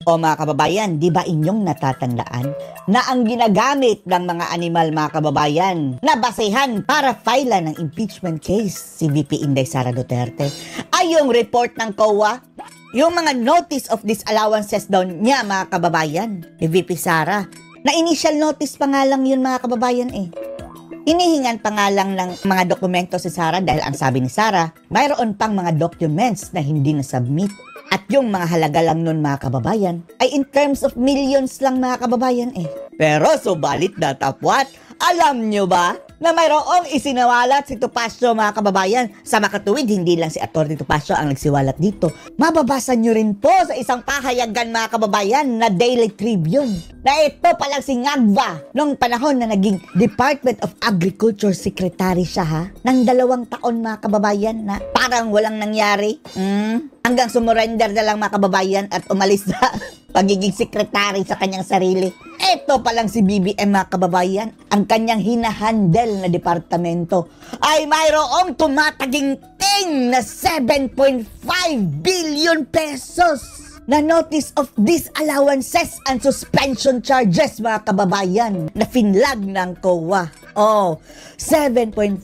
O mga kababayan, di ba inyong natatandaan na ang ginagamit ng mga animal mga kababayan na basehan para filean ng impeachment case si VP Inday Sara Duterte ay yung report ng COA, yung mga notice of disallowances daw niya mga kababayan ni VP Sara, na initial notice pa nga lang yun mga kababayan eh. Inihingan pa nga lang ng mga dokumento si Sara dahil ang sabi ni Sara, mayroon pang mga documents na hindi na-submit. At yung mga halaga lang nun mga kababayan ay in terms of millions lang mga kababayan eh. Pero subalit na tapwat, alam nyo ba na mayroong isinawalat si Topacio mga kababayan? Sa makatuwid, hindi lang si Atty. Topacio ang nagsiwalat dito. Mababasa nyo rin po sa isang pahayagan mga kababayan na Daily Tribune na ito palang si Ngagva noong panahon na naging Department of Agriculture Secretary siya ha, ng 2 taon mga kababayan na parang walang nangyari. Hanggang sumurrender na lang mga kababayan at umalis na pagiging sekretary sa kanyang sarili. Ito palang si BBM mga kababayan, ang kanyang hinahandle na departamento ay mayroong tumataginting na 7.5 billion pesos na notice of disallowances and suspension charges mga kababayan na finlag ng COA. 7.5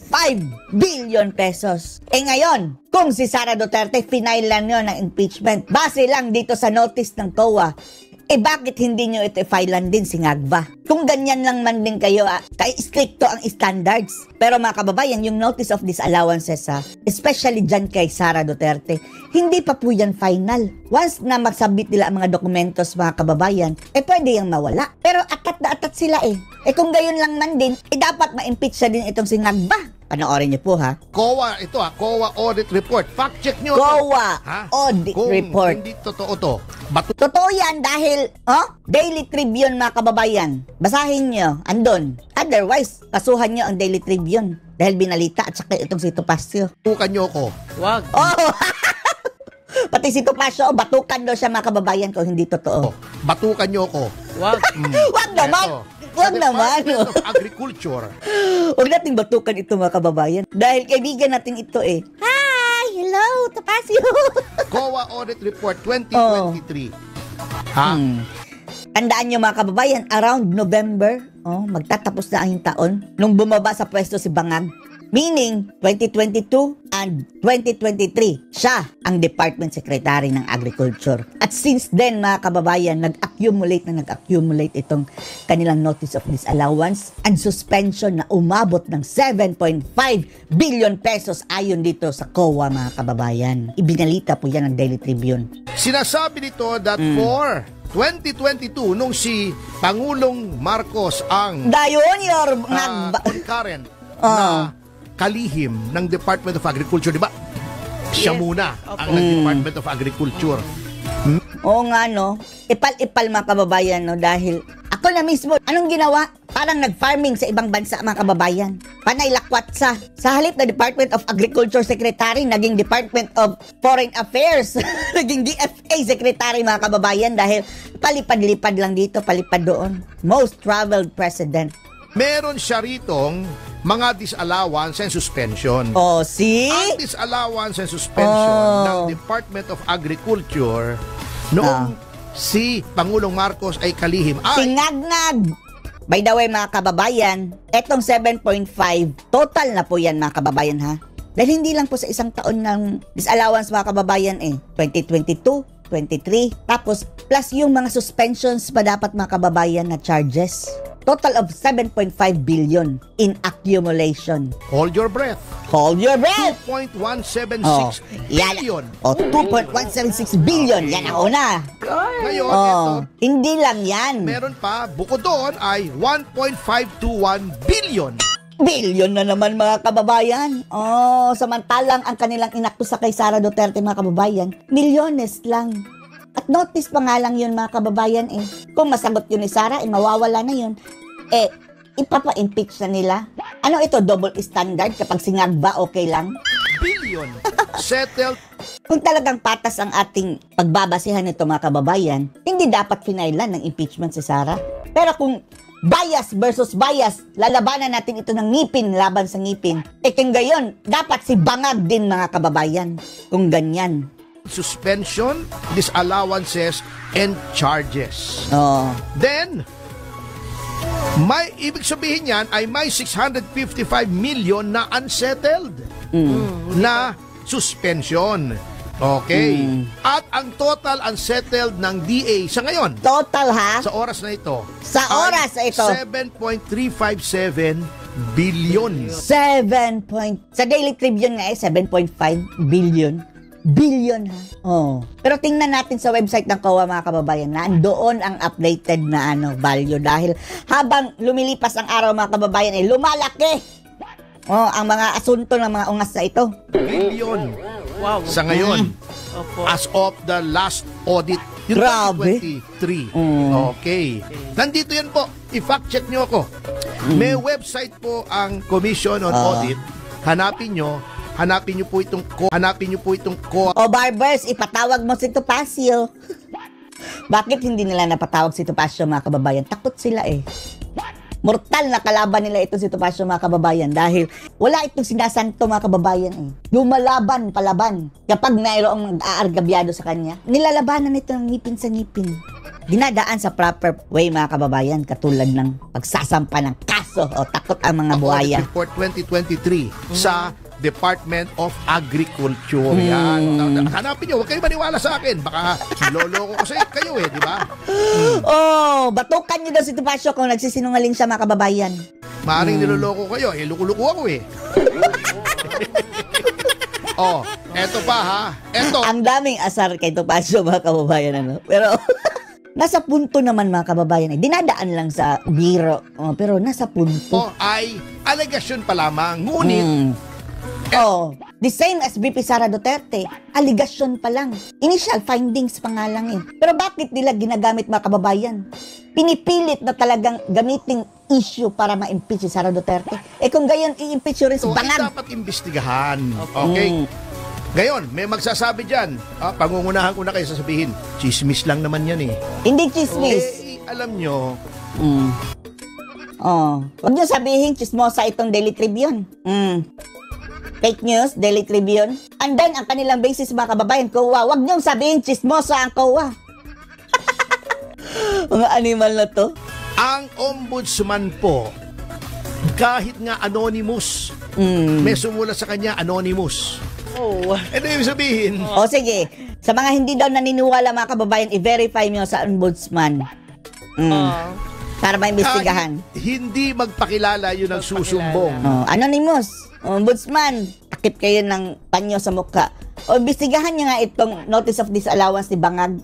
billion pesos. Ngayon, kung si Sara Duterte finailan nyo ng impeachment, base lang dito sa notice ng COA, bakit hindi nyo ito i-filean din si Ngagva? Kung ganyan lang man din kayo, kay stricto ang standards. Pero mga kababayan, yung notice of disallowances especially dyan kay Sara Duterte, hindi pa po yan final. Once na magsabit nila ang mga dokumentos mga kababayan, pwede yung mawala. Pero atat na atat sila kung gayon lang man din, dapat ma-impeach siya din itong si Ngagva. Panoorin niyo po ha. COA, ito COA Audit Report. Fact check niyo. COA Audit Report. Kung hindi totoo to. Totoo yan dahil, Daily Tribune mga kababayan. Basahin niyo, andun. Otherwise, kasuhan niyo ang Daily Tribune. Dahil binalita at saka itong si Topacio. Batukan niyo ko. Wag. Pati si Topacio, batukan daw siya mga kababayan kung hindi totoo. Batukan niyo ko. Wag. Wag naman. Wag naman. Department of Agriculture. Huwag nating batukan ito mga kababayan. Dahil kaibigan natin ito Hi! Hello, Topacio! COA Audit Report 2023. Tandaan nyo mga kababayan, around November, magtatapos na ang taon, nung bumaba sa pwesto si Bangag. Meaning, 2022 and 2023, siya ang Department Secretary ng Agriculture. At since then, mga kababayan, nag-accumulate itong kanilang notice of disallowance and suspension na umabot ng 7.5 billion pesos ayon dito sa COA, mga kababayan. Ibinalita po yan ng Daily Tribune. Sinasabi nito that for 2022, nung si Pangulong Marcos ang concurrent na kalihim ng Department of Agriculture, di ba? Siya muna ang Department of Agriculture. Oo nga, no? Ipal-ipal mga kababayan, no? Dahil ako na mismo, anong ginawa? Parang nag-farming sa ibang bansa mga kababayan. Panay lakwat sa halip na Department of Agriculture Secretary, naging Department of Foreign Affairs, naging DFA Secretary mga kababayan dahil palipad-lipad lang dito, palipad doon. Most traveled president. Meron siya ritong mga disallowance and suspension. See? Ang disallowance and suspension ng Department of Agriculture noong si Pangulong Marcos ay kalihim. Singagnag! By the way mga kababayan, etong 7.5, total na po yan mga kababayan ha. Dahil hindi lang po sa isang taon ng disallowance mga kababayan 2022, 23, tapos plus yung mga suspensions pa dapat mga kababayan na charges. Total of 7.5 billion in accumulation. Hold your breath. Hold your breath! 2.176 billion. 2.176 billion. Yan ang una. Ngayon, ito, hindi lang yan. meron pa, bukod doon ay 1.521 billion. Billion na naman mga kababayan. Samantalang ang kanilang inakto sa kay Sara Duterte mga kababayan, milyones lang. At notice pa nga lang yun mga kababayan Kung masagot yun ni Sara, mawawala na yun. Ipapa-impeach na nila. Ano ito, double standard? Kapag sinagba, okay lang? Billion. Settled. Kung talagang patas ang ating pagbabasihan nito mga kababayan, hindi dapat finailan ng impeachment si Sara. Pero kung bias versus bias, lalabanan natin ito ng ngipin laban sa ngipin. Kung gayon, dapat si Bangag din mga kababayan. Kung ganyan. suspension, disallowances, and charges. Oh. Then, may ibig sabihin yan ay may 655 million na unsettled na suspension. Okay. At ang total unsettled ng DA sa ngayon, Total ha? sa oras na ito, Sa oras na ito. 7.357 billion. Sa Daily Tribune nga 7.5 billion. Billion ha? Oh. Pero tingnan natin sa website ng COA mga kababayan, nandoon ang updated na value dahil habang lumilipas ang araw mga kababayan ay lumalaki ang mga asunto ng mga ungas na ito. Billion. Wow. Sa ngayon, Opo. as of the last audit, yung Grabe. 2023. Okay. Nandito yan po. I-fact check nyo ako. May website po ang Commission on Audit. Hanapin nyo po itong O Barbers, ipatawag mo si Topacio. Bakit hindi nila napatawag si Topacio mga kababayan? Takot sila eh. Mortal na kalaban nila ito si Topacio mga kababayan dahil wala itong sinasanto mga kababayan eh. Lumalaban, palaban. Kapag mayroong mag-aargabyado sa kanya, nilalabanan ito ng ngipin sa ngipin. Dinadaan sa proper way mga kababayan katulad ng pagsasampa ng kaso o takot ang mga buhaya. Audit Report 2023 sa Department of Agriculture. Yan. Hanapin nyo, huwag kayo maniwala sa akin. Baka loloko ko sa kayo di ba? Batukan niyo daw si Topacio kung nagsisinungaling siya mga kababayan. Maaring niloloko kayo, luko-luko ako eto pa ha. Eto. Ang daming asar kay Topacio mga kababayan Pero nasa punto naman mga kababayan dinadaan lang sa biro. Pero nasa punto. Ay alegasyon pa lamang. Ngunit The same as BP Sara Duterte, aligasyon pa lang. Initial findings pa nga lang eh. Pero bakit nila ginagamit mga kababayan? Pinipilit na talagang gamiting issue para ma-impeach si Sara Duterte. Kung gayon, i-impeach yun rin si ito ay Bangag. dapat imbestigahan. Okay? Ngayon, may magsasabi dyan. Pangungunahan ko na kayo sasabihin, chismis lang naman yan eh. Hindi chismis. Alam nyo, Huwag niyo sabihin chismosa itong Daily Tribune. Fake news, Daily Tribune. And then, ang kanilang basis mga kababayan, COA. Huwag niyong sabihin chismosa ang COA. Mga animal na to. ang ombudsman po, kahit nga anonymous, may sumula sa kanya anonymous. Oh. Ano yung sabihin? O sige, sa mga hindi daw naniniwala mga kababayan, i-verify nyo sa ombudsman. Para maimbestigahan. Kahit hindi magpakilala yun ang susumbong. Anonymous, ombudsman, takip kayo ng panyo sa mukha. O imbestigahan nyo nga itong notice of disallowance ni Bangag.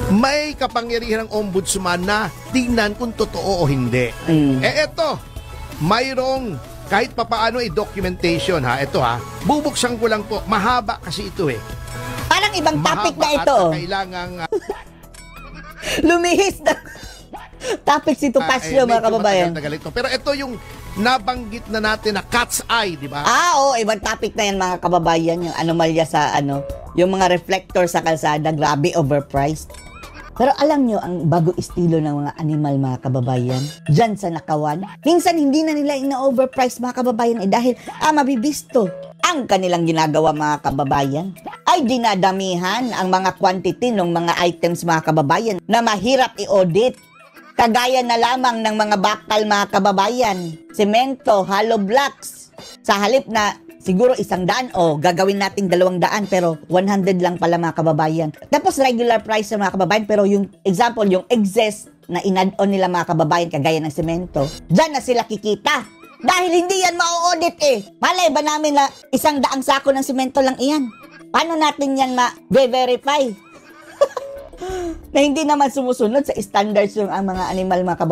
May kapangyarihan ng ombudsman na tingnan kung totoo o hindi. Eto, mayroong kahit papaano documentation ha. Ito ha, bubuksan ko lang po. Mahaba kasi ito eh. Parang ibang topic na ito. Mahaba at kailangang Lumihis na topic si Topacio mga kababayan. Pero ito yung nabanggit na natin na cat's eye, di ba? Oo, ibang topic na yan mga kababayan. Yung anomalya sa yung mga reflector sa kalsada, grabe overpriced. Pero alam nyo, ang bago estilo ng mga animal mga kababayan, dyan sa nakawan, minsan hindi na nila ina-overprice mga kababayan dahil mabibisto. Ang kanilang ginagawa mga kababayan ay dinadamihan ang mga quantity ng mga items mga kababayan na mahirap i-audit. Kagaya na lamang ng mga bakal mga kababayan, semento, hollow blocks. Sa halip na siguro 100 o gagawin natin 200 pero 100 lang pala mga kababayan. Tapos regular price sa mga kababayan pero yung example, yung excess na in-add-on nila mga kababayan kagaya ng semento, dyan na sila kikita. Dahil hindi yan ma-audit eh. Malay ba namin na 100 sako ng semento lang iyan? Paano natin yan ma-verify? Na hindi naman sumusunod sa standards yung ang mga animal mga kababayan.